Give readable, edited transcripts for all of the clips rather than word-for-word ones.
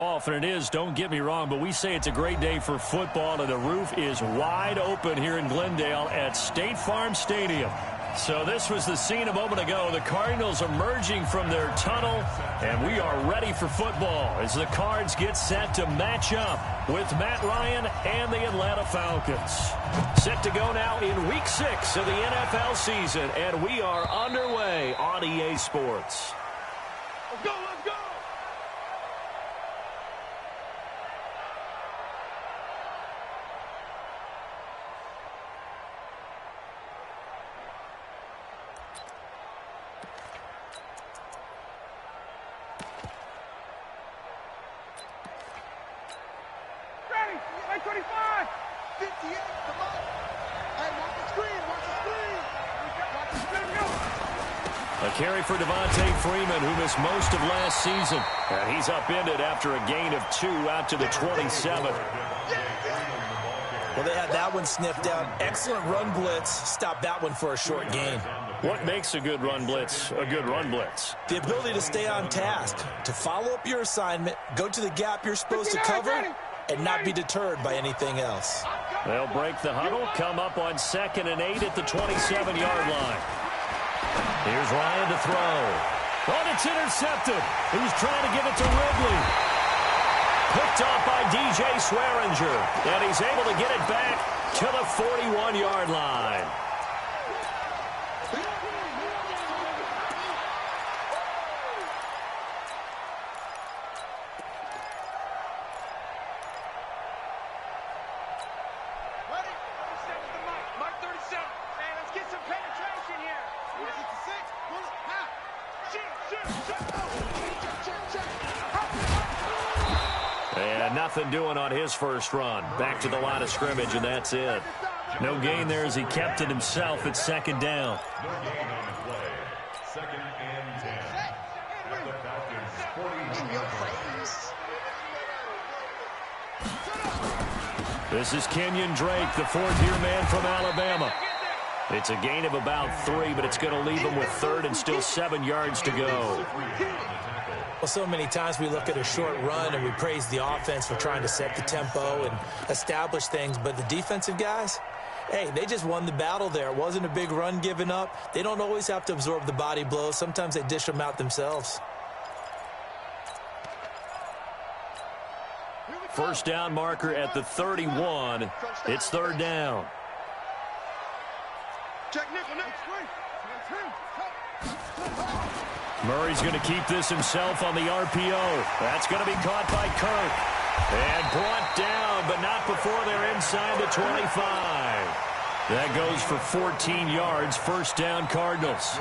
Off, and it is, don't get me wrong, but we say it's a great day for football, and the roof is wide open here in Glendale at State Farm Stadium. So this was the scene a moment ago. The Cardinals emerging from their tunnel, and we are ready for football as the Cards get set to match up with Matt Ryan and the Atlanta Falcons. Set to go now in Week 6 of the NFL season, and we are underway on EA Sports. Let's go, let's go! Ready, 25, 58, come on. Hey, watch the screen, watch the screen. Watch the screen, go. A carry for Devontae Freeman, who missed most of last season. And he's upended after a gain of 2 out to the 27. Well, they had that one sniffed out. Excellent run blitz. Stop that one for a short gain. What makes a good run blitz a good run blitz? The ability to stay on task, to follow up your assignment, go to the gap you're supposed to cover, and not be deterred by anything else. They'll break the huddle, come up on 2nd and 8 at the 27-yard line. Here's Ryan to throw. Oh, it's intercepted. He was trying to give it to Ridley. Picked off by DJ Swearinger. And he's able to get it back to the 41-yard line. Ready? 37 to the mic. Mark 37. Hey, let's get some penetration here. This is the 6. Pull it. Half. Check. And nothing doing on his first run. Back to the line of scrimmage, and that's it. No gain there as he kept it himself at 2nd down. No gain on the play. 2nd and 10. At the Falcons' 41. This is Kenyon Drake, the 4th-year man from Alabama. It's a gain of about 3, but it's going to leave him with 3rd and still 7 yards to go. Well, so many times we look at a short run and we praise the offense for trying to set the tempo and establish things, but the defensive guys, hey, they just won the battle there. It wasn't a big run given up. They don't always have to absorb the body blows. Sometimes they dish them out themselves. First down marker at the 31. It's 3rd down. Check nickel next. Murray's going to keep this himself on the RPO. That's going to be caught by Kirk. And brought down, but not before they're inside the 25. That goes for 14 yards. First down, Cardinals.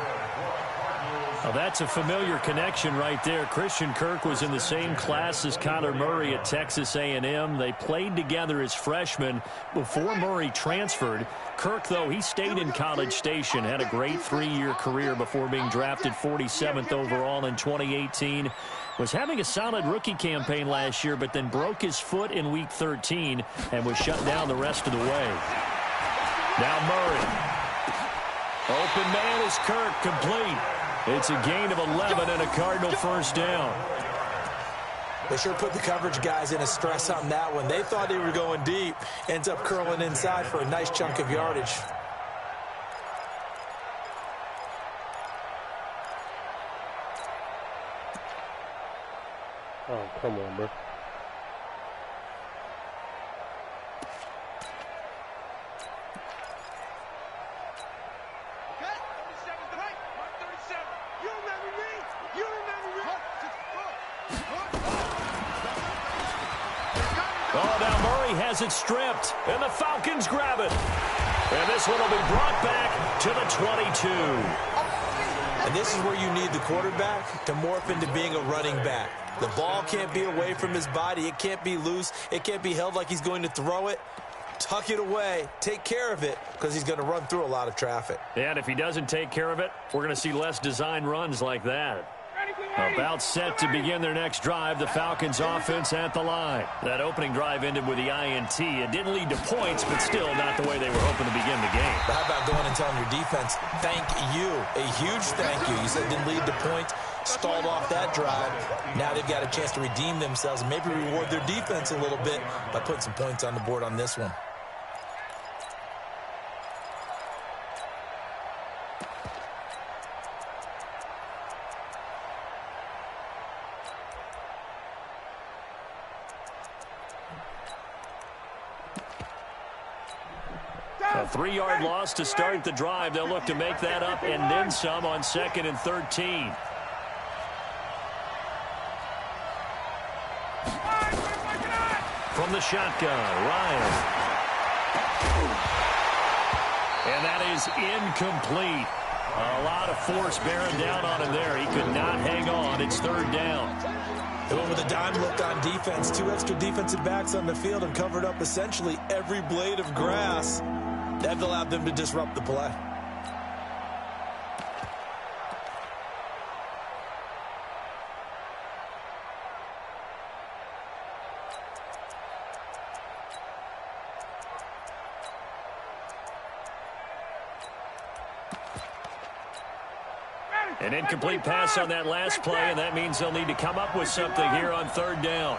Well, that's a familiar connection right there. Christian Kirk was in the same class as Kyler Murray at Texas A&M. They played together as freshmen before Murray transferred. Kirk, though, he stayed in College Station, had a great 3-year career before being drafted 47th overall in 2018. Was having a solid rookie campaign last year, but then broke his foot in Week 13 and was shut down the rest of the way. Now Murray. Open man is Kirk, complete. It's a gain of 11 and a Cardinal first down. They sure put the coverage guys in a stress on that one. They thought they were going deep. Ends up curling inside for a nice chunk of yardage. Oh, come on, bro. Oh, now Murray has it stripped, and the Falcons grab it. And this one will be brought back to the 22. And this is where you need the quarterback to morph into being a running back. The ball can't be away from his body. It can't be loose. It can't be held like he's going to throw it. Tuck it away. Take care of it because he's going to run through a lot of traffic. And if he doesn't take care of it, we're going to see less design runs like that. About set to begin their next drive, the Falcons offense at the line. That opening drive ended with the INT. It didn't lead to points, but still not the way they were hoping to begin the game. But how about going and telling your defense, thank you, a huge thank you. You said it didn't lead to points. stalled off that drive. Now they've got a chance to redeem themselves and maybe reward their defense a little bit by putting some points on the board on this one. A 3-yard loss to start the drive. They'll look to make that up and then some on 2nd and 13. From the shotgun, Ryan. And that is incomplete. A lot of force bearing down on him there. He could not hang on. It's 3rd down. They went with a dime look on defense. 2 extra defensive backs on the field and covered up essentially every blade of grass. That allowed them to disrupt the play. An incomplete pass on that last play, and that means they'll need to come up with something here on 3rd down.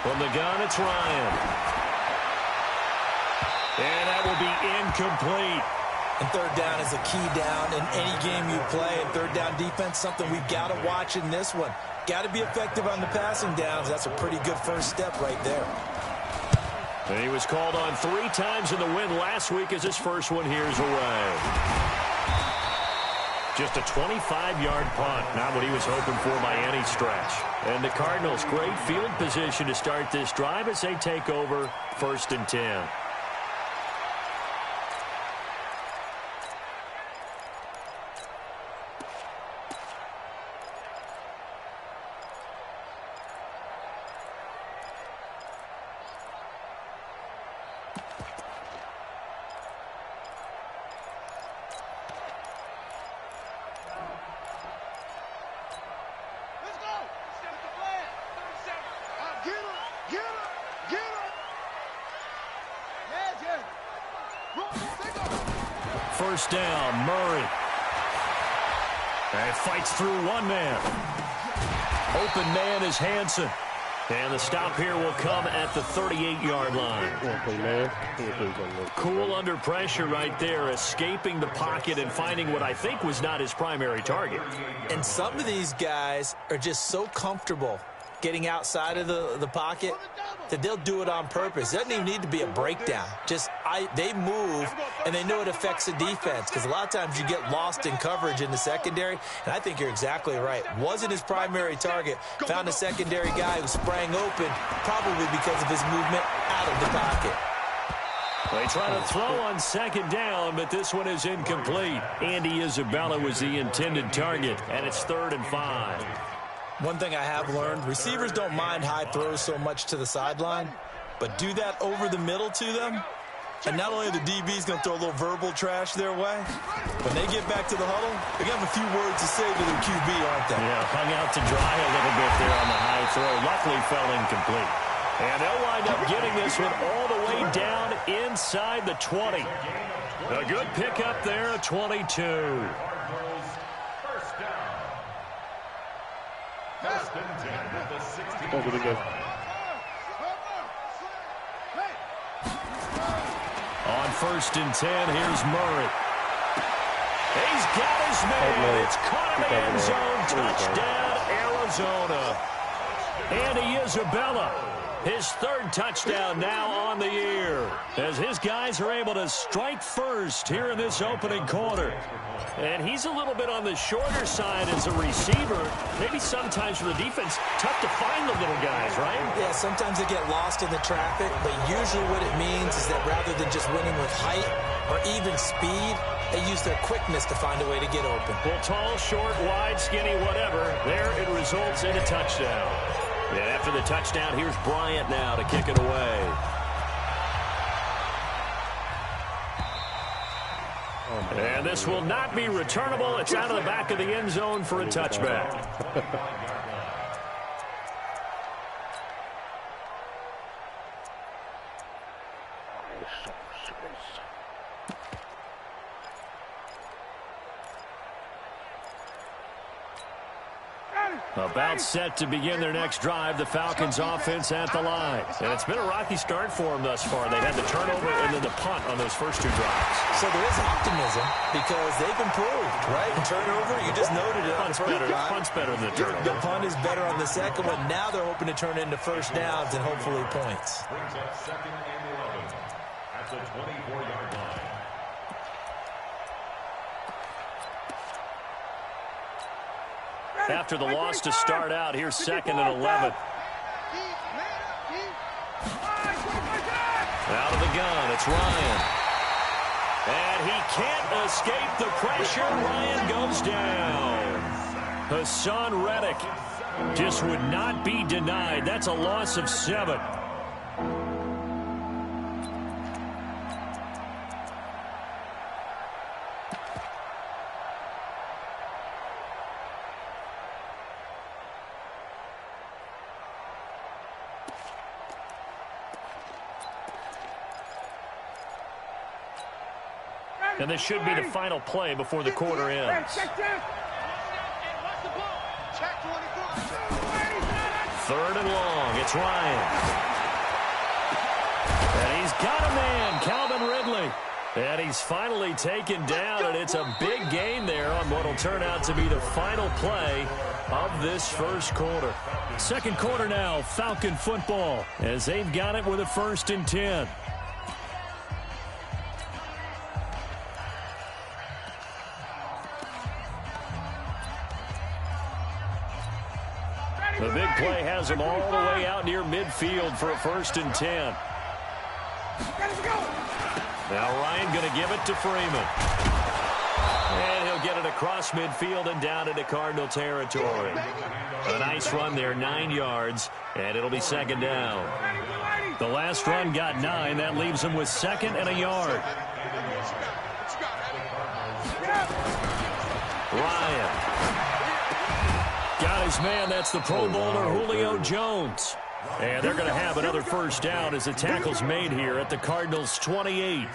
From the gun, it's Ryan. And that will be incomplete. And 3rd down is a key down in any game you play. And 3rd down defense, something we've got to watch in this one. Got to be effective on the passing downs. That's a pretty good first step right there. And he was called on 3 times in the win last week as his first one here's away. Just a 25-yard punt. Not what he was hoping for by any stretch. And the Cardinals, great field position to start this drive as they take over 1st and 10. First down, Murray. And fights through one man. Open man is Hansen. And the stop here will come at the 38-yard line. Cool under pressure right there, escaping the pocket and finding what I think was not his primary target. And some of these guys are just so comfortable getting outside of the pocket that they'll do it on purpose. It doesn't even need to be a breakdown. They move, and they know it affects the defense because a lot of times you get lost in coverage in the secondary, and I think you're exactly right. Wasn't his primary target. Found a secondary guy who sprang open, probably because of his movement out of the pocket. They try to throw on 2nd down, but this one is incomplete. Andy Isabella was the intended target, and it's 3rd and 5. One thing I have learned, receivers don't mind high throws so much to the sideline, but do that over the middle to them, and not only are the DBs going to throw a little verbal trash their way, when they get back to the huddle, they're going to have a few words to say to their QB, aren't they? Yeah, hung out to dry a little bit there on the high throw. Luckily fell incomplete. And they'll wind up getting this one all the way down inside the 20. A good pickup there, 22. On 1st and 10, here's Murray. He's got his man. It's caught in the end zone. Touchdown, Arizona. Andy Isabella, his 3rd touchdown now on the year, as his guys are able to strike first here in this opening quarter. And he's a little bit on the shorter side as a receiver. Maybe sometimes for the defense, tough to find the little guys, right? Yeah, sometimes they get lost in the traffic, but usually what it means is that rather than just winning with height or even speed, they use their quickness to find a way to get open. Well, tall, short, wide, skinny, whatever, there it results in a touchdown. And after the touchdown, here's Bryant now to kick it away. And this will not be returnable. It's out of the back of the end zone for a touchback. About set to begin their next drive, the Falcons offense at the line. And it's been a rocky start for them thus far. They had the turnover and then the punt on those first two drives. So there is optimism because they've improved, right? Turnover, you just noted it. Punt's better than the turnover. The punt is better on the second one. Now they're hoping to turn into first downs and hopefully points. Brings up 2nd and 11 at the 24-yard line. After the loss to start out, here's 2nd and 11. Out of the gun, it's Ryan. And he can't escape the pressure. Ryan goes down. Hassan Reddick just would not be denied. That's a loss of 7. And this should be the final play before the quarter ends. 3rd and long. It's Ryan. And he's got a man, Calvin Ridley. And he's finally taken down, and it's a big gain there on what will turn out to be the final play of this first quarter. Second quarter now, Falcon football, as they've got it with a 1st and 10. The big play has him all the way out near midfield for a 1st and 10. Now Ryan going to give it to Freeman. And he'll get it across midfield and down into Cardinal territory. A nice run there, 9 yards, and it'll be 2nd down. The last run got 9. That leaves him with 2nd and a yard. Ryan. Got his man. That's the Pro Bowler Julio Jones. And they're going to have another 1st down as the tackle's made here at the Cardinals' 28.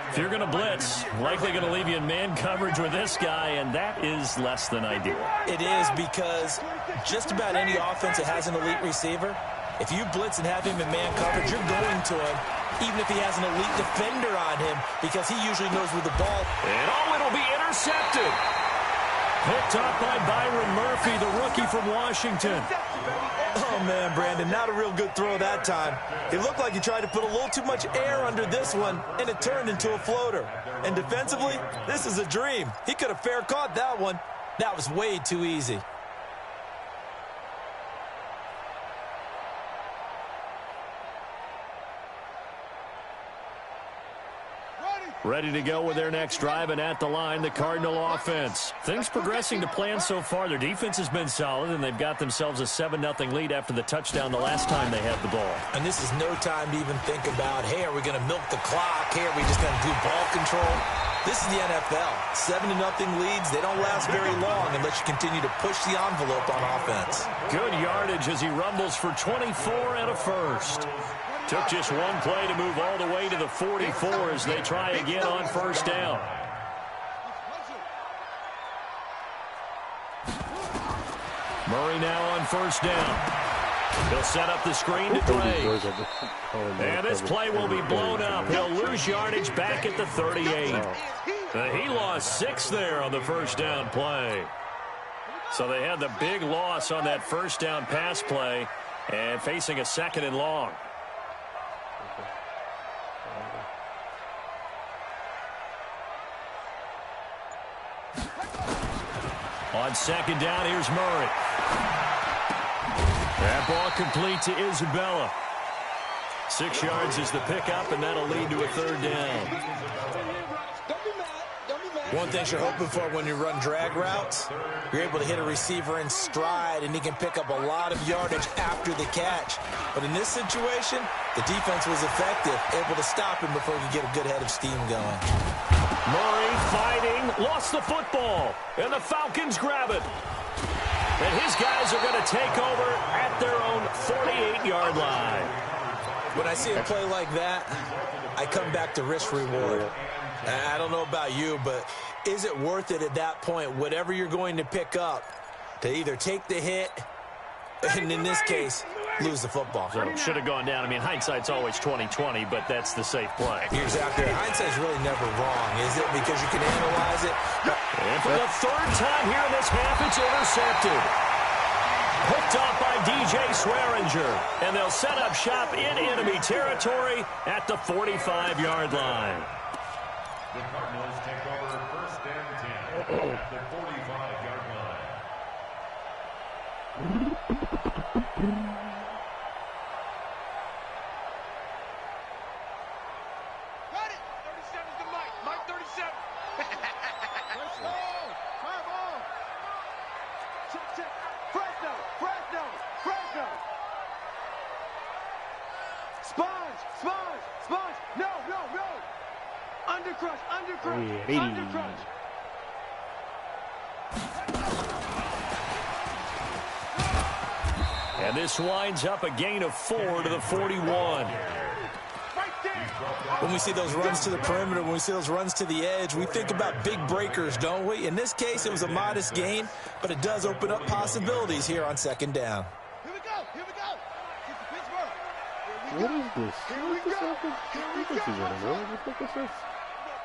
If you're going to blitz, likely going to leave you in man coverage with this guy, and that is less than ideal. It is, because just about any offense that has an elite receiver, if you blitz and have him in man coverage, you're going to him, even if he has an elite defender on him, because he usually knows where the ball. And it'll be intercepted. Picked up by Byron Murphy, the rookie from Washington. Oh, man, Brandon, not a real good throw that time. It looked like he tried to put a little too much air under this one, and it turned into a floater. And defensively, this is a dream. He could have fair caught that one. That was way too easy. Ready to go with their next drive, and at the line, the Cardinal offense. Things progressing to plan so far. Their defense has been solid, and they've got themselves a 7-0 lead after the touchdown the last time they had the ball. And this is no time to even think about, hey, are we going to milk the clock? Hey, are we just going to do ball control? This is the NFL. 7-0 leads, they don't last very long unless you continue to push the envelope on offense. Good yardage as he rumbles for 24 and a 1st. Took just one play to move all the way to the 44 as they try again on 1st down. Murray now on 1st down. He'll set up the screen to Drake. And this play will be blown up. He'll lose yardage back at the 38. He lost 6 there on the 1st down play. So they had the big loss on that 1st down pass play and facing a 2nd and long. On 2nd down, here's Murray. That ball complete to Isabella. 6 yards is the pickup, and that'll lead to a 3rd down. One thing you're hoping for when you run drag routes, you're able to hit a receiver in stride, and he can pick up a lot of yardage after the catch. But in this situation, the defense was effective, able to stop him before he could get a good head of steam going. Murray fighting, lost the football, and the Falcons grab it. And his guys are going to take over at their own 48-yard line. When I see a play like that, I come back to risk reward. I don't know about you, but is it worth it at that point, whatever you're going to pick up, to either take the hit, and in this case, lose the football? So should have gone down. I mean, hindsight's always 20/20, but that's the safe play. Exactly. Hindsight's really never wrong, is it? Because you can analyze it. And for the third time here in this half, it's intercepted. Picked off by DJ Swearinger. And they'll set up shop in enemy territory at the 45-yard line. The Cardinals take over first and 10 at the 45-yard line. Got it. 37's the Mike. Mike 37. Let's go. Five on. Check, check. Fresno. Fresno. Fresno. Sponge. Sponge. Sponge. No, no, no. Undercrush. Undercrush. Undercrush. And this winds up a gain of 4 to the 41. When we see those runs to the perimeter, when we see those runs to the edge, we think about big breakers, don't we? In this case, it was a modest gain, but it does open up possibilities here on second down. Here we go. Here we go. Get to Pittsburgh. What is this? Here we go. Here we go.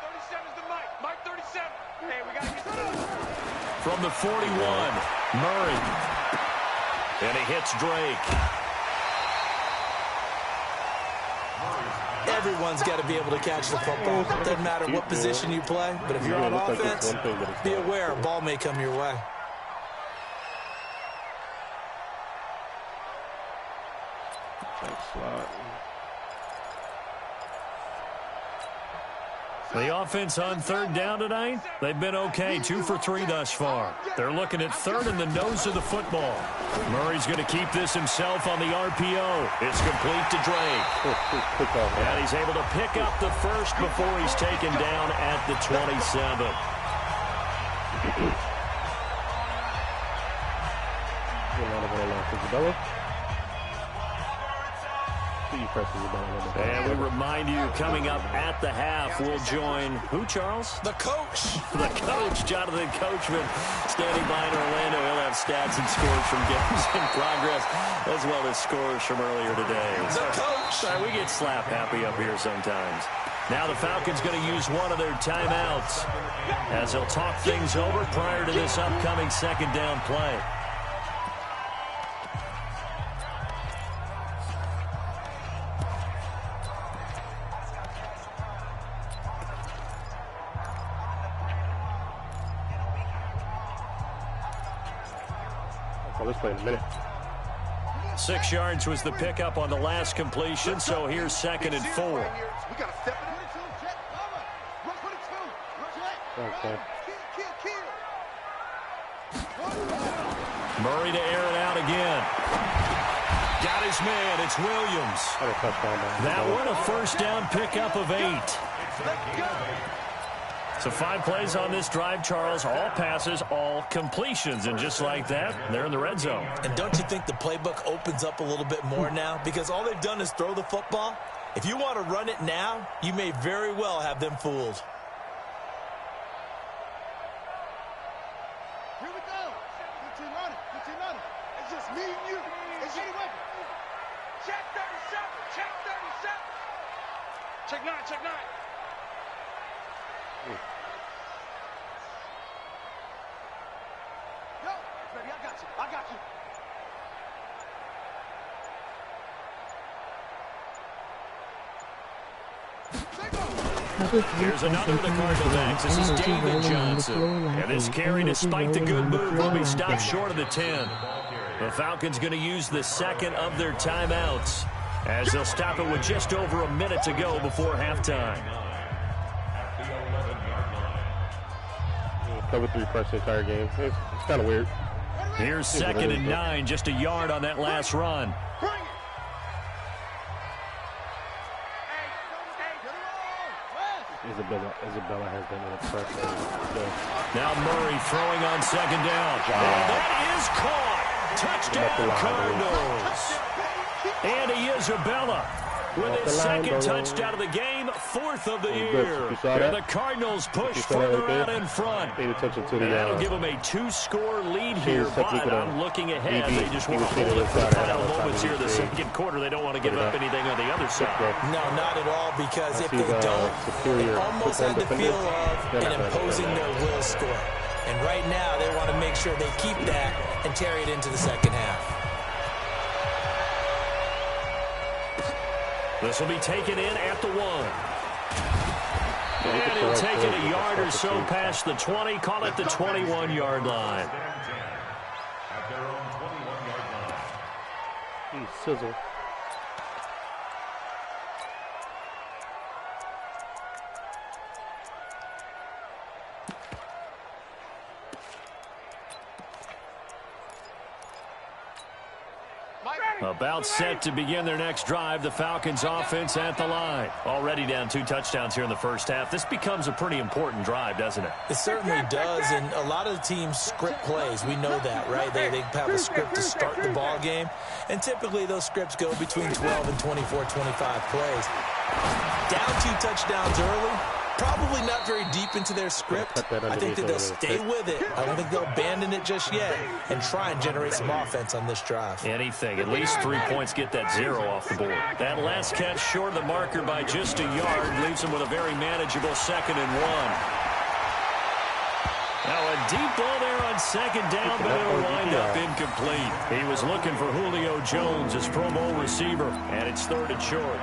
37's the Mike. Mike 37. Hey, we got to get From the 41, Murray. And he hits Drake. Everyone's got to be able to catch the football. Doesn't matter what position you play, but if you're on offense, be aware a ball may come your way. The offense on third down tonight, they've been okay, 2 for 3 thus far. They're looking at third in the nose of the football. Murray's going to keep this himself on the RPO. It's complete to Drake. And he's able to pick up the first before he's taken down at the 27. And we remind you, coming up at the half, we'll join who, Charles? The coach. The coach, Jonathan Coachman, standing by in Orlando. He'll have stats and scores from games in progress, as well as scores from earlier today. The coach. Sorry, we get slap happy up here sometimes. Now the Falcons going to use one of their timeouts as they'll talk things over prior to this upcoming second down play. Let's play in a minute. 6 yards was the pickup on the last completion, so here's second and 4. We got to step it. Okay. Murray to air it out again. Got his man. It's Williams. That one a first down pickup of 8. So 5 plays on this drive, Charles. All passes, all completions. And just like that, they're in the red zone. And don't you think the playbook opens up a little bit more now? Because all they've done is throw the football. If you want to run it now, you may very well have them fooled. Here we go. 15 running. 15 running. It's just me and you. It's any weapon. Check 37. Check 37. Check 9. Check 9. Yo, baby, I got you. I got you. Here's another of the Cardinal backs. This is David Johnson. And this carry, despite the good move, will be stopped short of the 10. The Falcons going to use the second of their timeouts as they'll stop it with just over a minute to go before halftime. Cover 3 press the entire game. It's kind of weird. Here's second and 9, just a yard on that last run. Isabella has been in a press. Now Murray throwing on second down. And that is caught. Touchdown Cardinals. Andy Isabella with his second touchdown of the game, 4th of the year. And the Cardinals push further out in front. That'll give them a 2-score lead here, but I'm looking ahead. They just want to hold it for the final moments here in the second quarter. They don't want to give up anything on the other side. No, not at all, because if they don't, they almost had the feel of an imposing their will score. And right now, they want to make sure they keep that and carry it into the second half. This will be taken in at the 1. And he'll take it a yard or so past the 20, call it the 21-yard line. At their own 21-yard line. Sizzle. About set to begin their next drive, the Falcons offense at the line. Already down 2 touchdowns here in the first half. This becomes a pretty important drive, doesn't it? It certainly does, and a lot of the teams script plays. We know that, right? They have a script to start the ball game, and typically those scripts go between 12 and 24, 25 plays. Down 2 touchdowns early. Probably not very deep into their script. I think that they'll stay with it. I don't think they'll abandon it just yet and try and generate some offense on this drive. Anything. At least 3 points, get that 0 off the board. That last catch short of the marker by just a yard leaves them with a very manageable 2nd and 1. Now a deep ball there on 2nd down, but it'll wind up incomplete. He was looking for Julio Jones, his Pro Bowl receiver, and it's 3rd and short.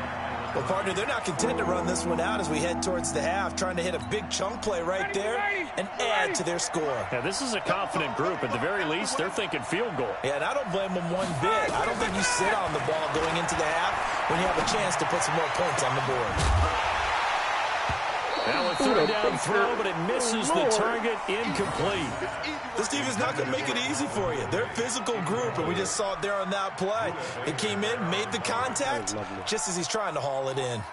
Well, partner, they're not content to run this one out as we head towards the half, trying to hit a big chunk play right there and add to their score. Now, this is a confident group. At the very least, they're thinking field goal. Yeah, and I don't blame them one bit. I don't think you sit on the ball going into the half when you have a chance to put some more points on the board. Now a 3rd down throw, but it misses the target, incomplete. This team is not going to make it easy for you. They're a physical group, and we just saw it there on that play. It came in, made the contact, just as he's trying to haul it in.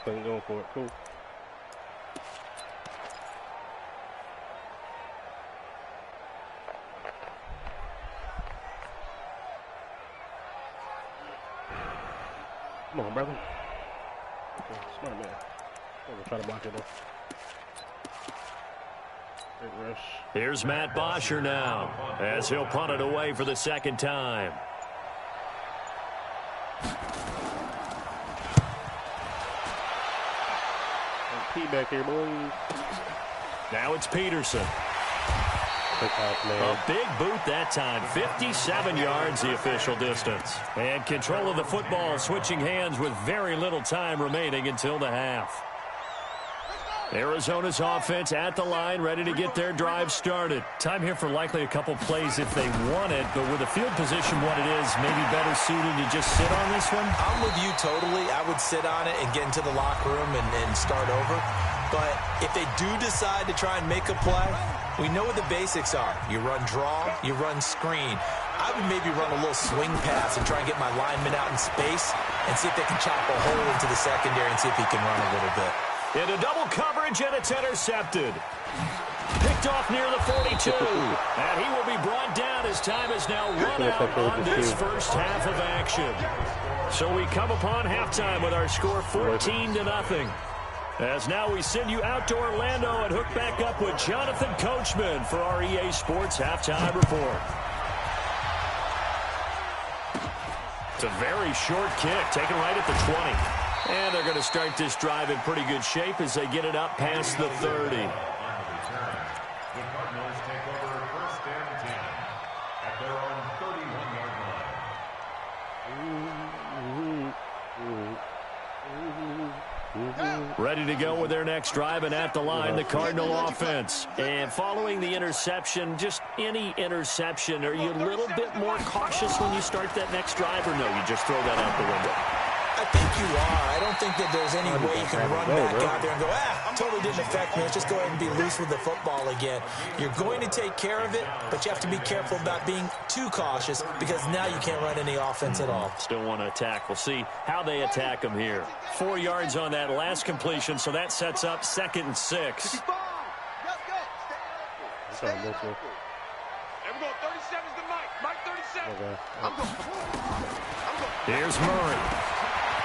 Going for it. Cool. Come on, brother. Okay, smart man. I'm gonna try to block it though. Great rush. Here's Matt Bosher now, as he'll punt it away for the 2nd time. P back here, boys. Now it's Peterson. A big boot that time. 57 yards the official distance. And control of the football, switching hands with very little time remaining until the half. Arizona's offense at the line, ready to get their drive started. Time here for likely a couple plays if they want it, but with the field position what it is, maybe better suited to just sit on this one? I'm with you totally. I would sit on it and get into the locker room and start over. But if they do decide to try and make a play, we know what the basics are. You run draw, you run screen. I would maybe run a little swing pass and try and get my lineman out in space and see if they can chop a hole into the secondary and see if he can run a little bit. Into double coverage, and it's intercepted. Picked off near the 42. And he will be brought down as time is now run out on this first half of action. So we come upon halftime with our score 14-0. As now we send you out to Orlando and hook back up with Jonathan Coachman for our EA Sports Halftime Report. It's a very short kick, taken right at the 20. And they're going to start this drive in pretty good shape as they get it up past the 30. The Cardinals take over 1st and 10 at their own 31-yard line. Ready to go with their next drive, and at the line, the Cardinal offense. And following the interception, just any interception, are you a little bit more cautious when you start that next drive, or no, you just throw that out the window? I think you are. I don't think that there's any way you can run back out there and go, totally didn't affect me. Let's just go ahead and be loose with the football again. You're going to take care of it, but you have to be careful about being too cautious because now you can't run any offense at all. Still want to attack. We'll see how they attack them here. 4 yards on that last completion, so that sets up 2nd and 6. Let's go. There we go. 30 Here's Murray.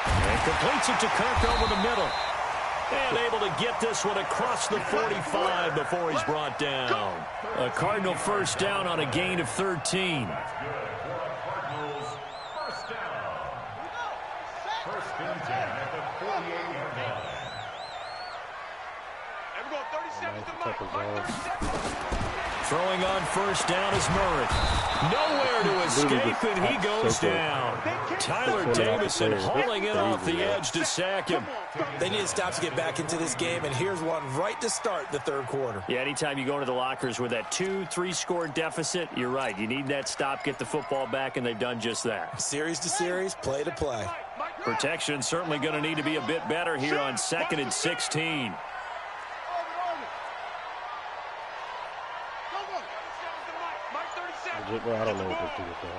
And completes it to Kirk over the middle. And able to get this one across the 45 before he's brought down. A Cardinal first down on a gain of 13. That's good for a Cardinals first down. First and 10 at the 48-yard line. And we go 37 to Mike. 37. Throwing on first down is Murray. Nowhere to escape, and he goes down. Tyler Davison hauling it off the edge to sack him. They need to stop to get back into this game, and here's one right to start the third quarter. Yeah, anytime you go into the lockers with that 2-3 score deficit, you're right. You need that stop, get the football back, and they've done just that. Series to series, play to play. Protection certainly going to need to be a bit better here on 2nd and 16. Well, I don't know what this dude is doing.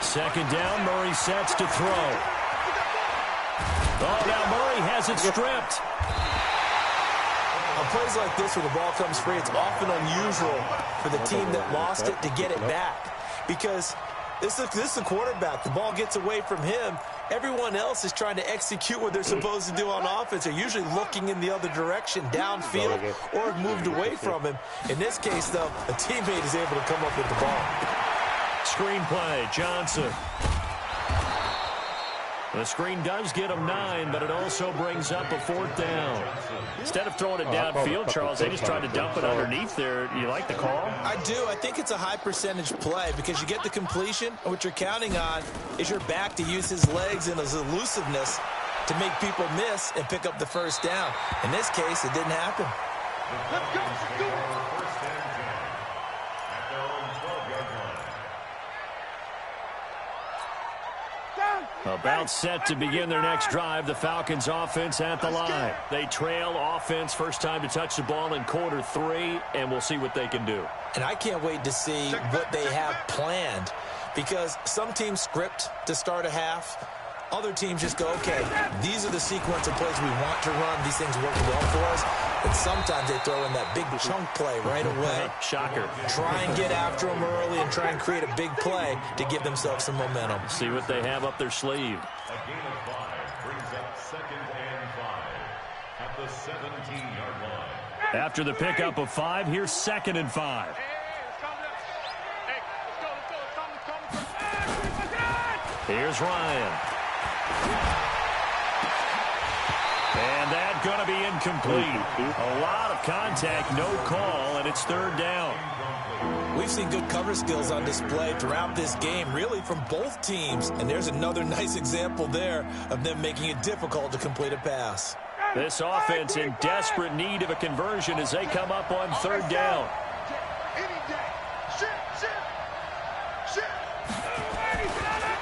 Second down, Murray sets to throw. Oh, now Murray has it stripped. On plays like this where the ball comes free, it's often unusual for the team that lost it to get it back. Because this is the quarterback. The ball gets away from him. Everyone else is trying to execute what they're supposed to do on offense. They're usually looking in the other direction, downfield, or have moved away from him. In this case, though, a teammate is able to come up with the ball. Screen play, Johnson. The screen does get him 9, but it also brings up a 4th down. Instead of throwing it downfield, Charles, they just tried to dump it underneath there. You like the call? I do. I think it's a high percentage play because you get the completion, and what you're counting on is your back to use his legs and his elusiveness to make people miss and pick up the first down. In this case, it didn't happen. Let's go. Let's do it. First and 10 at their own 12-yard line. About set to begin their next drive, the Falcons offense at the line. They trail offense, first time to touch the ball in quarter 3, and we'll see what they can do. And I can't wait to see what they have planned because some teams script to start a half. Other teams just go, okay, these are the sequence of plays we want to run. These things work well for us. And sometimes they throw in that big chunk play right away. Shocker. Try and get after them early and try and create a big play to give themselves some momentum. See what they have up their sleeve. A gain of 5 brings up 2nd and 5 at the 17-yard line. After the pickup of 5, here's 2nd and 5. Here's Ryan. And that's going to be incomplete. A lot of contact, no call, and it's 3rd down. We've seen good cover skills on display throughout this game, really from both teams. And there's another nice example there of them making it difficult to complete a pass. This offense in desperate need of a conversion as they come up on 3rd down.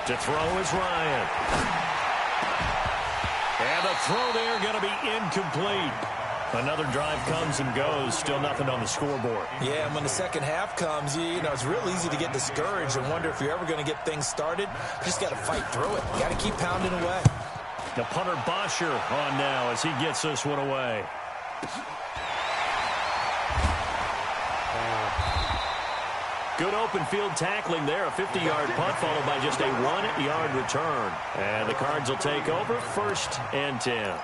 To throw is Ryan. And the throw there going to be incomplete. Another drive comes and goes. Still nothing on the scoreboard. Yeah, and when the second half comes, you know, it's real easy to get discouraged and wonder if you're ever going to get things started. You just got to fight through it. You got to keep pounding away. The punter Bosher on now as he gets this one away. Good open field tackling there. A 50-yard punt followed by just a 1-yard return. And the Cards will take over 1st and 10.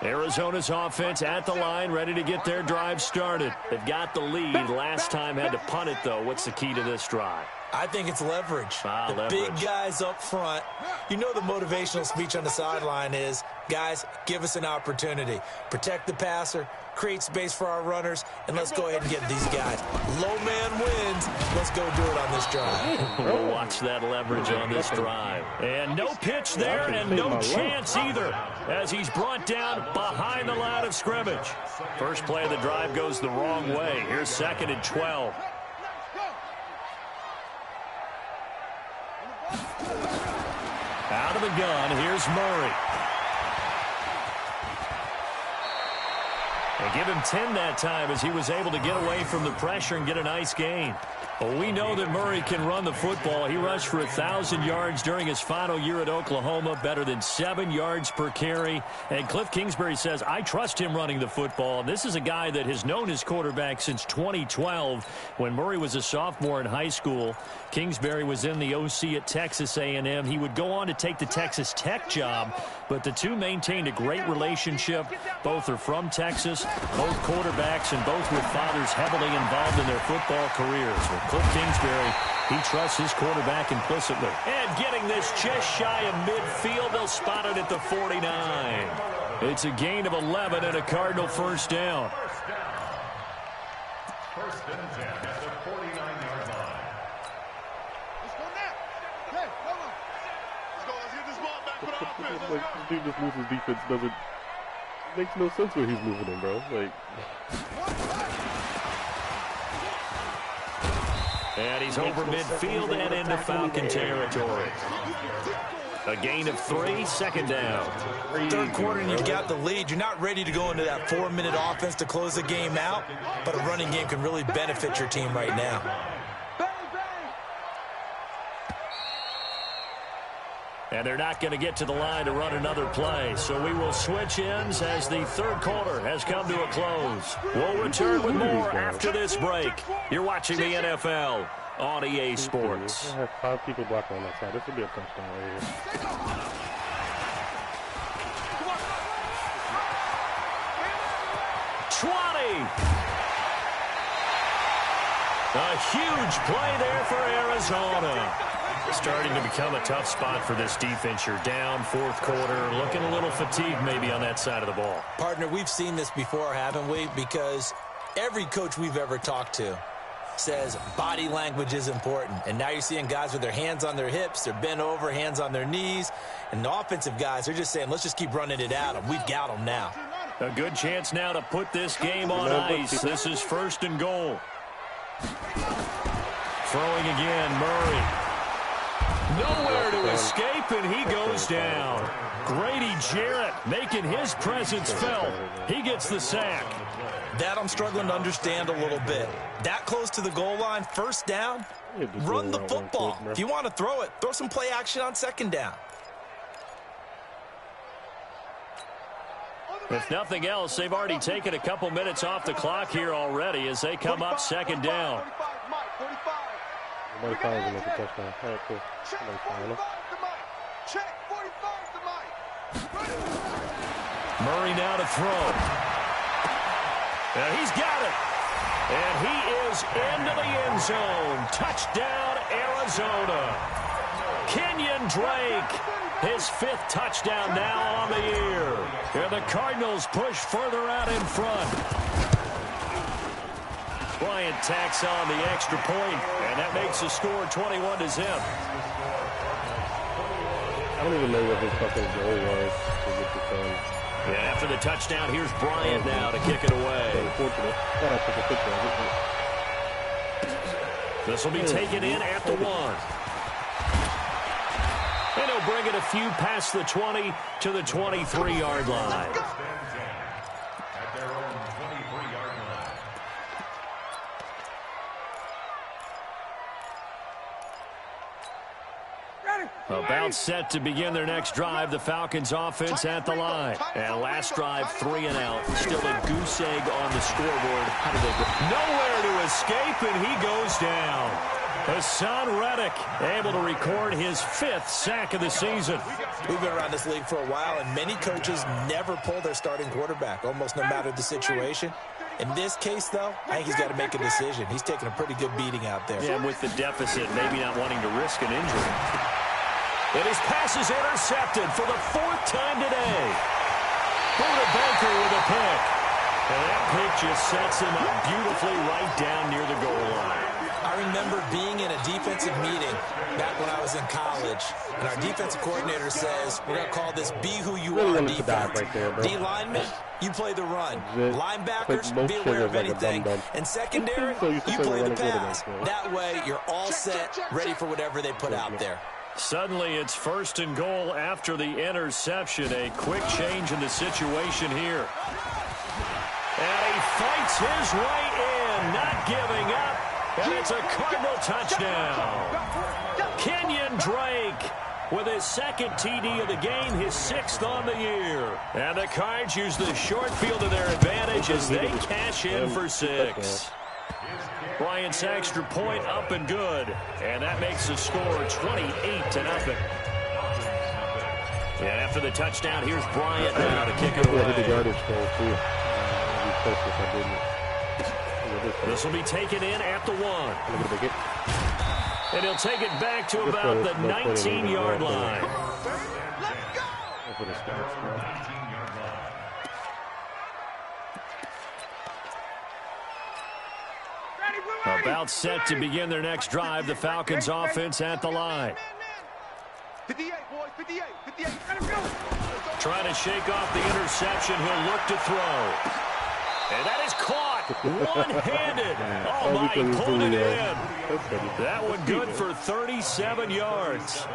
Arizona's offense at the line, ready to get their drive started. They've got the lead. Last time had to punt it, though. What's the key to this drive? I think it's leverage. Leverage. Big guys up front. You know the motivational speech on the sideline is, guys, give us an opportunity. Protect the passer, create space for our runners, and let's go ahead and get these guys. Low man wins. Let's go do it on this drive. We'll watch that leverage on this drive. And no pitch there and no chance either as he's brought down behind the line of scrimmage. First play of the drive goes the wrong way. Here's 2nd and 12. Out of the gun, here's Murray. They give him 10 that time as he was able to get away from the pressure and get a nice gain. Well, we know that Murray can run the football. He rushed for 1,000 yards during his final year at Oklahoma, better than 7 yards per carry. And Cliff Kingsbury says, I trust him running the football. This is a guy that has known his quarterback since 2012 when Murray was a sophomore in high school. Kingsbury was in the OC at Texas A&M. He would go on to take the Texas Tech job, but the two maintained a great relationship. Both are from Texas, both quarterbacks, and both with fathers heavily involved in their football careers. With Cliff Kingsbury, he trusts his quarterback implicitly. And getting this just shy of midfield, they'll spot it at the 49. It's a gain of 11 and a Cardinal first down. First and 10 at the 49-yard line. Let's go now. Hey, come on. Let's go. Let's get this ball back for the offense. Like, this dude just moves his defense. Doesn't makes no sense where he's moving him, bro. Like, and he's over midfield and into Falcon territory. A gain of 3, second down. Third quarter and you've got the lead. You're not ready to go into that 4-minute offense to close the game out, but a running game can really benefit your team right now. And they're not going to get to the line to run another play. So we will switch ends as the third quarter has come to a close. We'll return with more after this break. You're watching the NFL on EA Sports. I have 5 people blocking on that side. This would be a touchdown right here. 20. A huge play there for Arizona. Starting to become a tough spot for this defense. You're down fourth quarter, looking a little fatigued maybe on that side of the ball. Partner, we've seen this before, haven't we? Because every coach we've ever talked to says body language is important. And now you're seeing guys with their hands on their hips, they're bent over, hands on their knees. And the offensive guys are just saying, let's just keep running it at them. We've got them now. A good chance now to put this game on ice. This is first and goal. Throwing again, Murray. Nowhere to escape, and he goes down. Grady Jarrett making his presence felt. He gets the sack. That I'm struggling to understand a little bit. That close to the goal line, first down, run the football. If you want to throw it, throw some play action on second down. If nothing else, they've already taken a couple minutes off the clock here already as they come up second down. Nobody fouls him at the touchdown. All right, cool. Nobody fouls him. Murray now to throw. And he's got it. And he is into the end zone. Touchdown, Arizona. Kenyon Drake, his 5th touchdown now on the year. And the Cardinals push further out in front. Bryant tacks on the extra point, and that makes the score 21-0. I don't even know what his fucking goal was to get this done. And after the touchdown, here's Bryant now to kick it away. Unfortunate. Thought I took a picture of it. This will be taken in at the 1. And he'll bring it a few past the 20 to the 23-yard line. At their own 23-yard line. About set to begin their next drive, the Falcons offense at the line. And last drive, 3 and out. Still a goose egg on the scoreboard. How did they go? Nowhere to escape, and he goes down. Hassan Reddick able to record his 5th sack of the season. We've been around this league for a while, and many coaches never pull their starting quarterback, almost no matter the situation. In this case, though, I think he's got to make a decision. He's taking a pretty good beating out there. Yeah, with the deficit, maybe not wanting to risk an injury. And his pass is intercepted for the 4th time today. Buda Baker with a pick. And that pick just sets him up beautifully right down near the goal line. I remember being in a defensive meeting back when I was in college, and our defensive coordinator says, we're going to call this Be Who You Are defense. Right there, D-linemen, you play the run. Linebackers, like be aware of anything. Like and secondary, so you play the pass. Right? That way, you're all set, ready for whatever they put out there. Suddenly, it's first and goal after the interception. A quick change in the situation here. And he fights his way in, not giving up. And it's a Cardinal touchdown. Kenyon Drake with his second TD of the game, his 6th on the year. And the Cards use the short field to their advantage as they cash in for 6. Bryant's extra point up and good. And that makes the score 28-0. And after the touchdown, here's Bryant now to kick it away. This will be taken in at the 1. And he'll take it back to about the 19-yard line. About set to begin their next drive, the Falcons offense at the line. 58, boys, 58, 58. Let him go. Trying to shake off the interception. He'll look to throw. And that is caught one-handed. Oh, my, he pulled it in. That one good for 37 yards.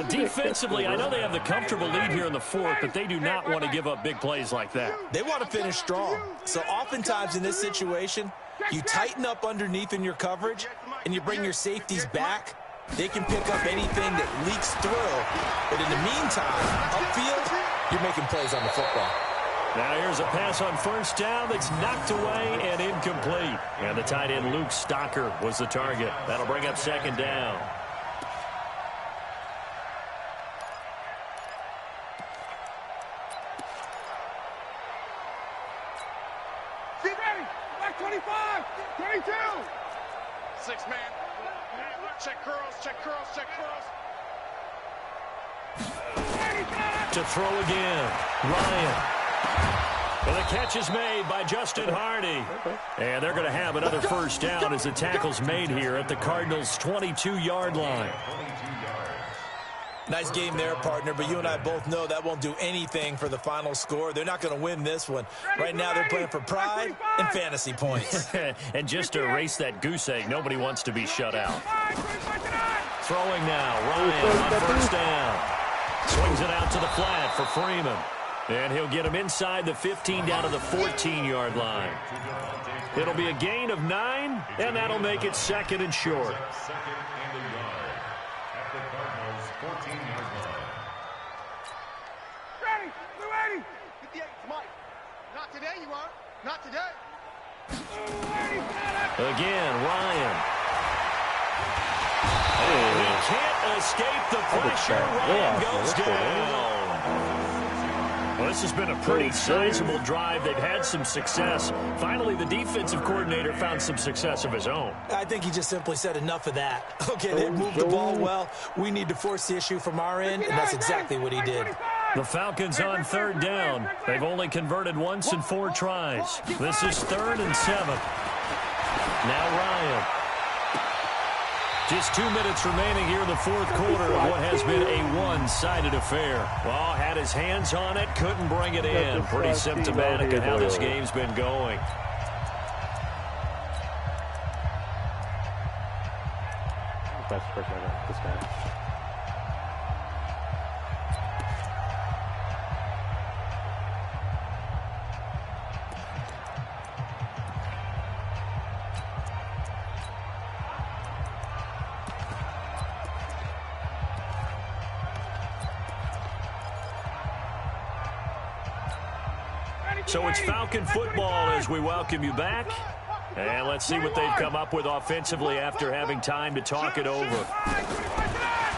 Defensively, I know they have the comfortable lead here in the 4th, but they do not want to give up big plays like that. They want to finish strong. So oftentimes in this situation, you tighten up underneath in your coverage, and you bring your safeties back. They can pick up anything that leaks through. But in the meantime, upfield, you're making plays on the football. Now here's a pass on first down that's knocked away and incomplete. And the tight end Luke Stocker was the target. That'll bring up 2nd down. Get ready. Back 25, 22. 6-man. Check curls, check curls, check curls. To throw again. Ryan. Well, the catch is made by Justin Hardy. And they're going to have another first down as the tackle's made here at the Cardinals' 22-yard line. Nice game there, partner, but you and I both know that won't do anything for the final score. They're not going to win this one. Right now they're playing for pride and fantasy points. And just to erase that goose egg, nobody wants to be shut out. Throwing now, Ryan on first down. Swings it out to the flat for Freeman. And he'll get him inside the 15 down to the 14-yard line. It'll be a gain of 9, and that'll make it 2nd and short. Ready, 280. 58, Mike. Not today, you are. Not today. Again, Ryan. And he can't escape the pressure. Ryan goes down. Well, this has been a pretty sizable drive. They've had some success. Finally, the defensive coordinator found some success of his own. I think he just simply said enough of that. Okay, they moved the ball well. We need to force the issue from our end, and that's exactly what he did. The Falcons on 3rd down. They've only converted once in 4 tries. This is 3rd and 7. Now Ryan. Just 2 minutes remaining here in the 4th quarter of what has been a one-sided affair. Well, had his hands on it, couldn't bring it in. Pretty symptomatic of how this game's been going. That's the first I got. This guy. So it's Falcon football as we welcome you back. And let's see what they've come up with offensively after having time to talk it over.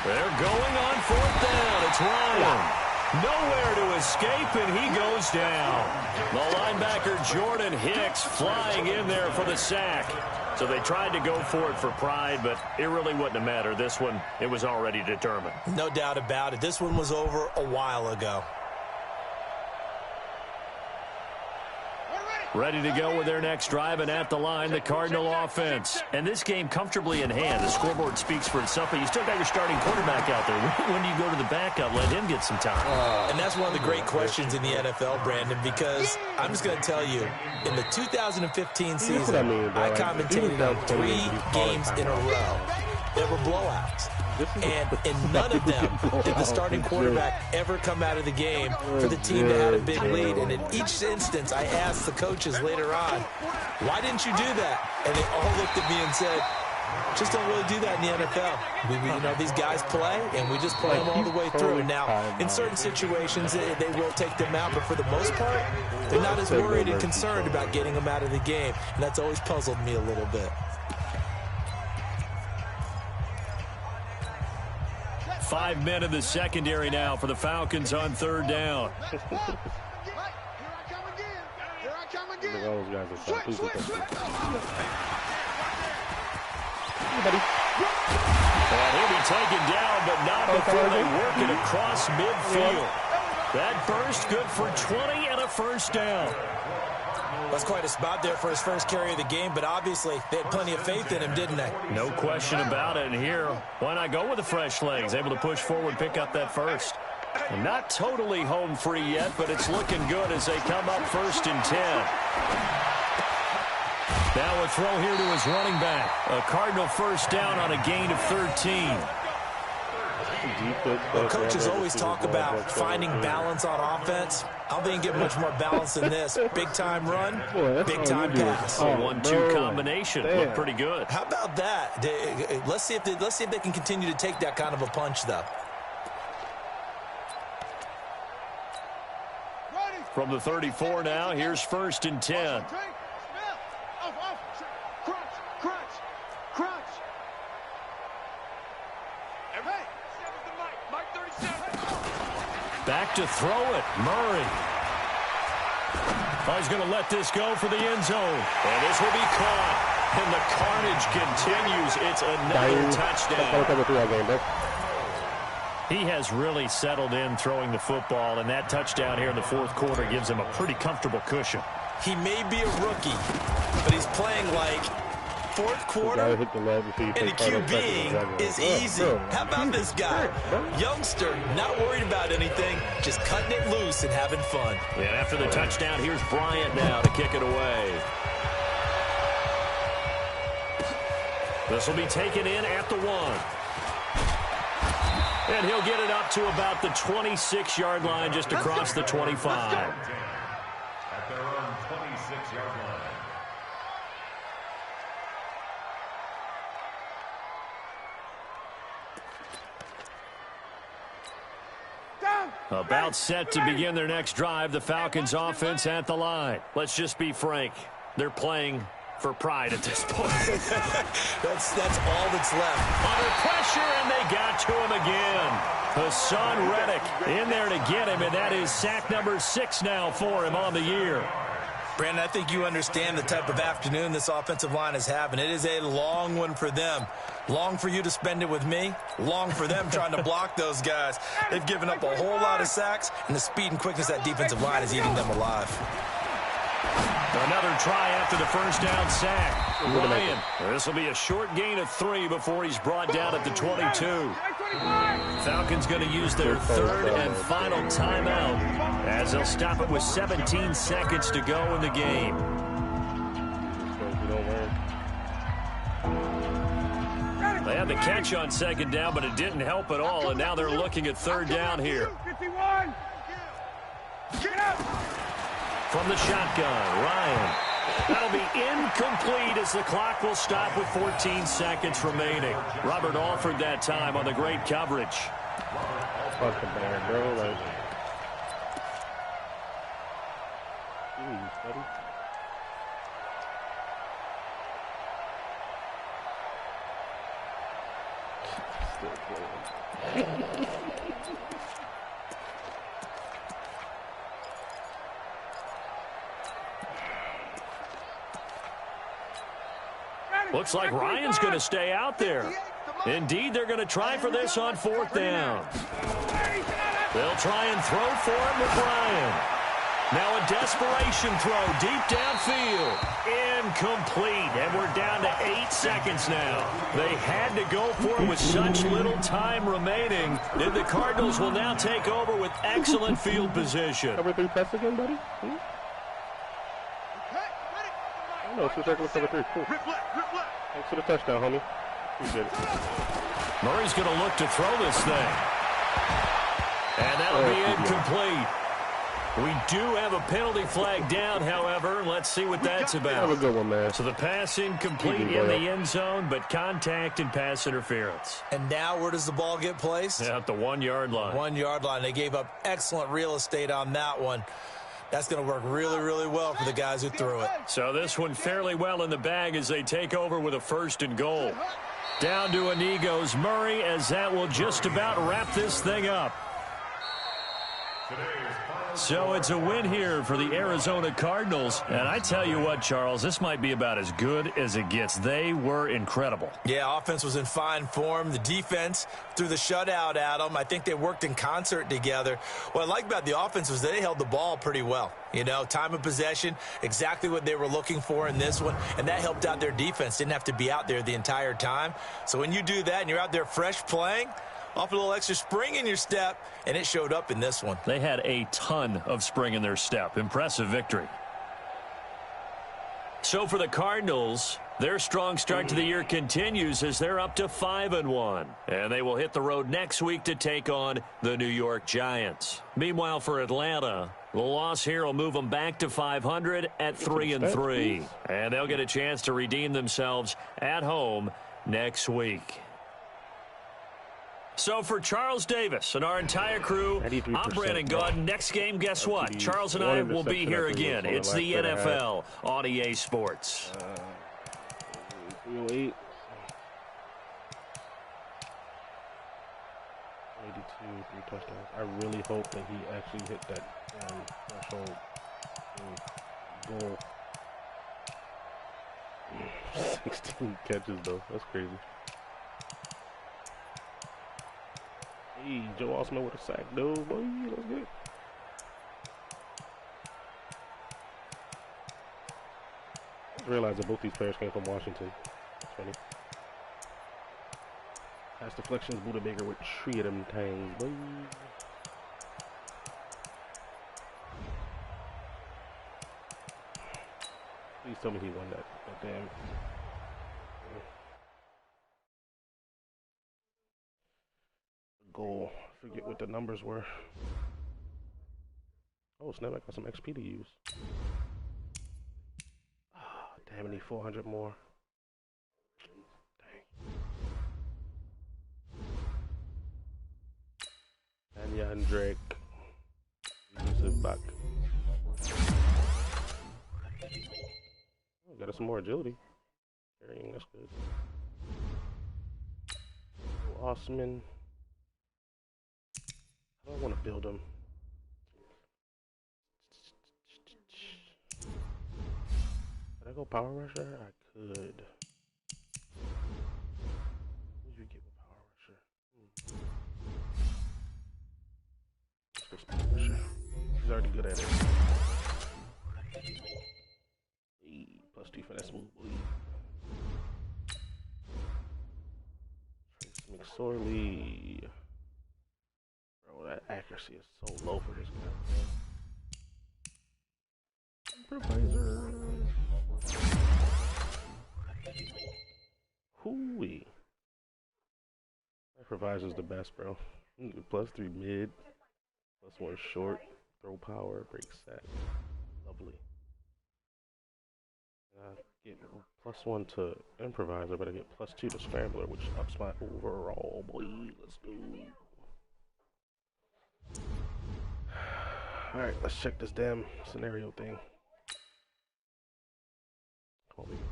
They're going on 4th down. It's Ryan. Nowhere to escape, and he goes down. The linebacker Jordan Hicks flying in there for the sack. So they tried to go for it for pride, but it really wouldn't have mattered. This one, it was already determined. No doubt about it. This one was over a while ago. Ready to go with their next drive, and at the line, the Cardinal offense. And this game comfortably in hand. The scoreboard speaks for itself, but you still got your starting quarterback out there. When do you go to the backup, let him get some time? And that's one of the great questions in the NFL, Brandon, because I'm just going to tell you, in the 2015 season, I commentated on 3 games in a row. There were blowouts. And in none of them did the starting quarterback ever come out of the game for the team that had a big lead. And in each instance, I asked the coaches later on, why didn't you do that? And they all looked at me and said, just don't really do that in the NFL. You know, these guys play, and we just play them all the way through. And now, in certain situations, they will take them out, but for the most part, they're not as worried and concerned about getting them out of the game. And that's always puzzled me a little bit. 5 men in the secondary now for the Falcons on third down. Here I come again. Here I come again. And he'll be taken down, but not before they work it across midfield. That burst good for 20 and a first down. That's quite a spot there for his first carry of the game, but obviously they had plenty of faith in him, didn't they? No question about it. And here, why not go with the fresh legs? Able to push forward, pick up that first. And not totally home free yet, but it's looking good as they come up 1st and 10. Now a throw here to his running back. A Cardinal first down on a gain of 13. Well, coaches always talk about finding balance on offense. I don't think you get much more balance than this. Big-time run, big-time pass. A 1-2 combination. Looked pretty good. How about that? Let's see if they can continue to take that kind of a punch, though. From the 34 now, here's 1st and 10. Back to throw it. Murray. Oh, he's going to let this go for the end zone. And this will be caught. And the carnage continues. It's another touchdown. He has really settled in throwing the football, and that touchdown here in the 4th quarter gives him a pretty comfortable cushion. He may be a rookie, but he's playing like 4th quarter, and the QBing is easy. How about this guy? Youngster, not worried about anything, just cutting it loose and having fun. And after the touchdown, here's Bryant now to kick it away. This will be taken in at the 1. And he'll get it up to about the 26-yard line, just across the 25. At their own 26-yard line. About set to begin their next drive, the Falcons offense at the line. Let's just be frank. They're playing for pride at this point. that's all that's left. Under pressure, and they got to him again. Hassan Reddick in there to get him, and that is sack number 6 now for him on the year. Brandon, I think you understand the type of afternoon this offensive line is having. It is a long one for them. Long for you to spend it with me. Long for them trying to block those guys. They've given up a whole lot of sacks, and the speed and quickness of that defensive line is eating them alive. Another try after the first down sack. Ryan, this will be a short gain of 3 before he's brought down at the 22. Falcons going to use their 3rd and final timeout as they'll stop it with 17 seconds to go in the game. They had the catch on 2nd down, but it didn't help at all, and now they're looking at 3rd down here. 51. Get up. From the shotgun, Ryan. That'll be incomplete as the clock will stop with 14 seconds remaining. Robert Alford that time on the great coverage. Fucking bad, bro. Like, buddy. Looks like Ryan's going to stay out there. Indeed, they're going to try for this on 4th down. They'll try and throw for him with Ryan. Now a desperation throw deep downfield. Incomplete, and we're down to 8 seconds now. They had to go for it with such little time remaining, and the Cardinals will now take over with excellent field position. Cover 3 press again, buddy? No, it's just regular cover 3. Cool. Thanks for the touchdown, homie. Appreciate it. Murray's going to look to throw this thing. And that'll be incomplete. We do have a penalty flag down, however. Let's see what that's about. Have a good one, man. So the pass incomplete in the end zone, but contact and pass interference. And now where does the ball get placed? Yeah, at the 1 yard line. 1 yard line. They gave up excellent real estate on that one. That's going to work really, really well for the guys who threw it. So this one fairly well in the bag as they take over with a 1st and goal. Down to a knee goes Murray, as that will just about wrap this thing up. So it's a win here for the Arizona Cardinals. And I tell you what, Charles, this might be about as good as it gets. They were incredible. Yeah, offense was in fine form. The defense threw the shutout at them. I think they worked in concert together. What I like about the offense was they held the ball pretty well. You know, time of possession, exactly what they were looking for in this one. And that helped out their defense. Didn't have to be out there the entire time. So when you do that and you're out there fresh playing, off a little extra spring in your step, and it showed up in this one. They had a ton of spring in their step. Impressive victory. So for the Cardinals, their strong start to the year continues as they're up to 5-1. And they will hit the road next week to take on the New York Giants. Meanwhile, for Atlanta, the loss here will move them back to 500 at 3-3. And they'll get a chance to redeem themselves at home next week. So for Charles Davis and our entire crew, I'm Brandon Gaudin. Next game, guess what? Charles and I will be here again. It's the NFL on EA Sports. 308. 82, 3 touchdowns. I really hope that he actually hit that threshold goal. 16 catches, though. That's crazy. Hey, Joe Osman with a sack, though. Boy, that's good. I realized that both these players came from Washington. That's funny. Pass deflections, Buda Baker with 3 of them things, boy. Please tell me he won that damn. Goal. Forget what the numbers were. Oh, snap, I got some XP to use. Oh, damn, I need 400 more. Dang. Anya and Drake. Use it back. Oh, got us some more agility. Carrying, that's good. Oh, Osman. I don't want to build them. Could I go Power Rusher? I could. What did you get with Power Rusher? Let's go Power Rusher. He's already good at it. Hey, +2 finesse move. Trace McSorley. Bro, that accuracy is so low for this guy. Improviser. Hooey. Improviser's the best, bro. +3 mid, +1 short, throw power, break sack. Lovely. Get +1 to improviser, but I get +2 to scrambler, which ups my overall. Boy, let's go. Alright, let's check this damn scenario thing. Come on, baby.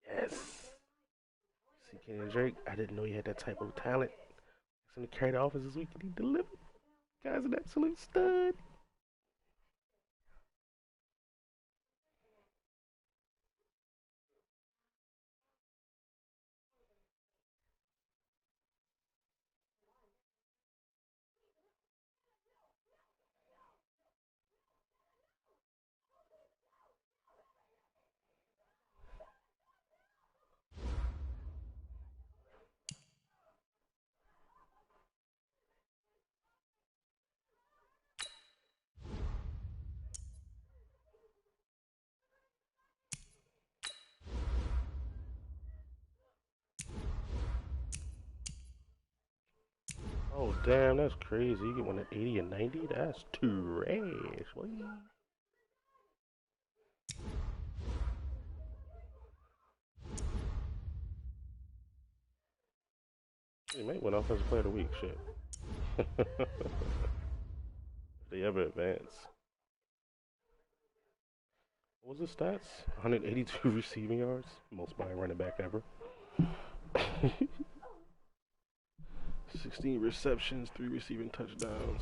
Yes! See Kenny Drake, I didn't know he had that type of talent. He's going to carry the offense this week and he delivered. Guy's an absolute stud. Oh, damn, that's crazy. You get one at 80 and 90? That's trash. Boy. You might win Offensive Player of the Week, shit. If they ever advance. What was his stats? 182 receiving yards. Most by a running back ever. 16 receptions, 3 receiving touchdowns.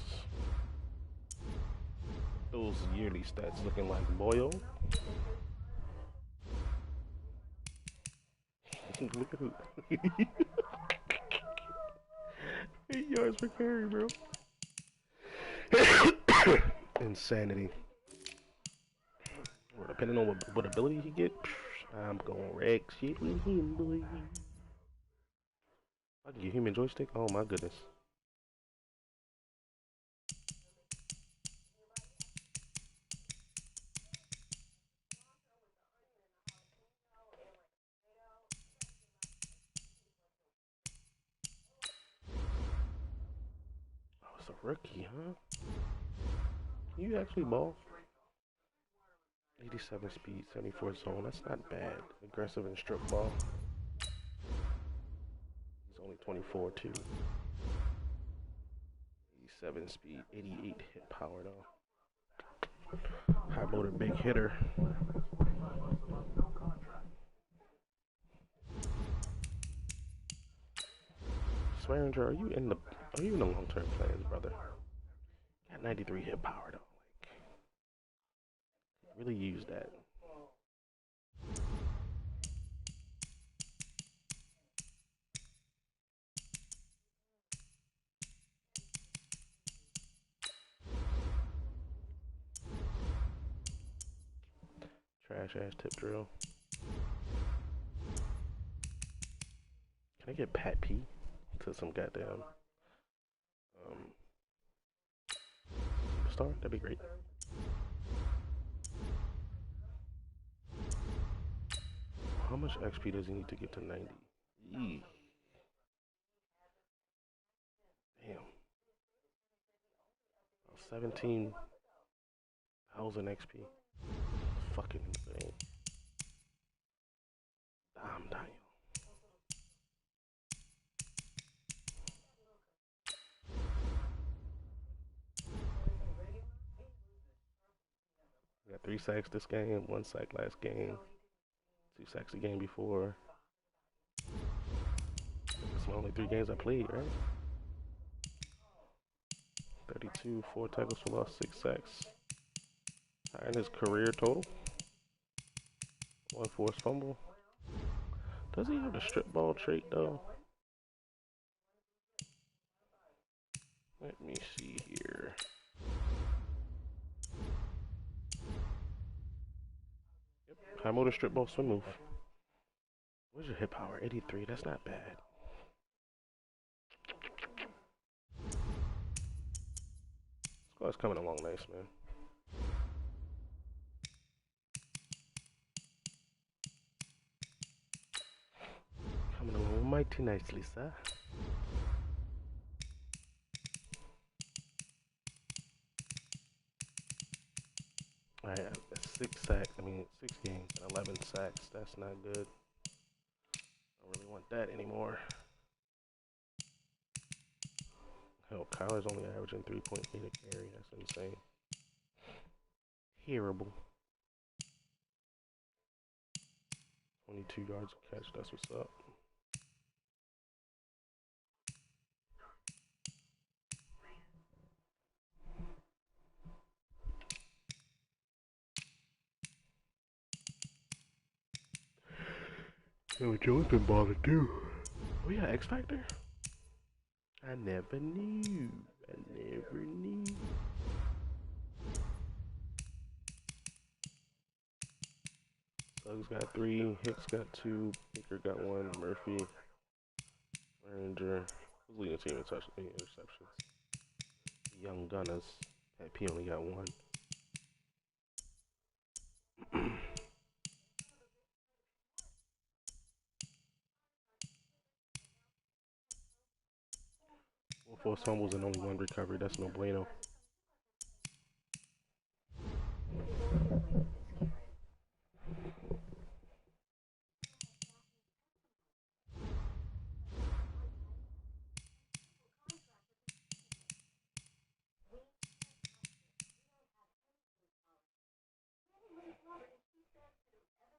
Those yearly stats looking like Boyle. Look at who. 8 yards per carry, bro. Insanity. Well, depending on what ability he get, I'm gonna wreck shit with him, boy. I can get human joystick. Oh my goodness. Oh, it's a rookie, huh? Can you actually ball? 87 speed, 74 zone. That's not bad. Aggressive and strip ball. He's only 24 too. 87 speed, 88 hit power though. High motor, big hitter. Swearinger, are you in the long-term plans, brother? Got 93 hit power though. Like, really use that. Trash ass tip drill. Can I get Pat P to some goddamn superstar? That'd be great. How much XP does he need to get to 90? Yee. Damn. 17,000 XP. Fucking insane. I'm dying. We got 3 sacks this game, 1 sack last game, 2 sacks the game before. It's the only 3 games I played, right? 32, 4 tackles for loss, 6 sacks. Higher in his career total. 1 forced fumble. Does he have the strip ball trait though? Let me see here. Yep, high motor strip ball swim move. Where's your hit power? 83, that's not bad. Squad's coming along nice, man. Coming along mighty nicely, sir. Alright, 6 games, 11 sacks. That's not good. I don't really want that anymore. Hell, Kyler's only averaging 3.8 a carry. That's insane. Terrible. 22 yards a catch. That's what's up. Yo, Joe's been balling too. Oh yeah, X Factor? I never knew. Suggs got 3, Hicks got 2, Baker got 1, Murphy, Ranger, who's leading the team in interceptions? Young Gunners. Pat P only got 1. forced fumbles and only one recovery. That's no bueno.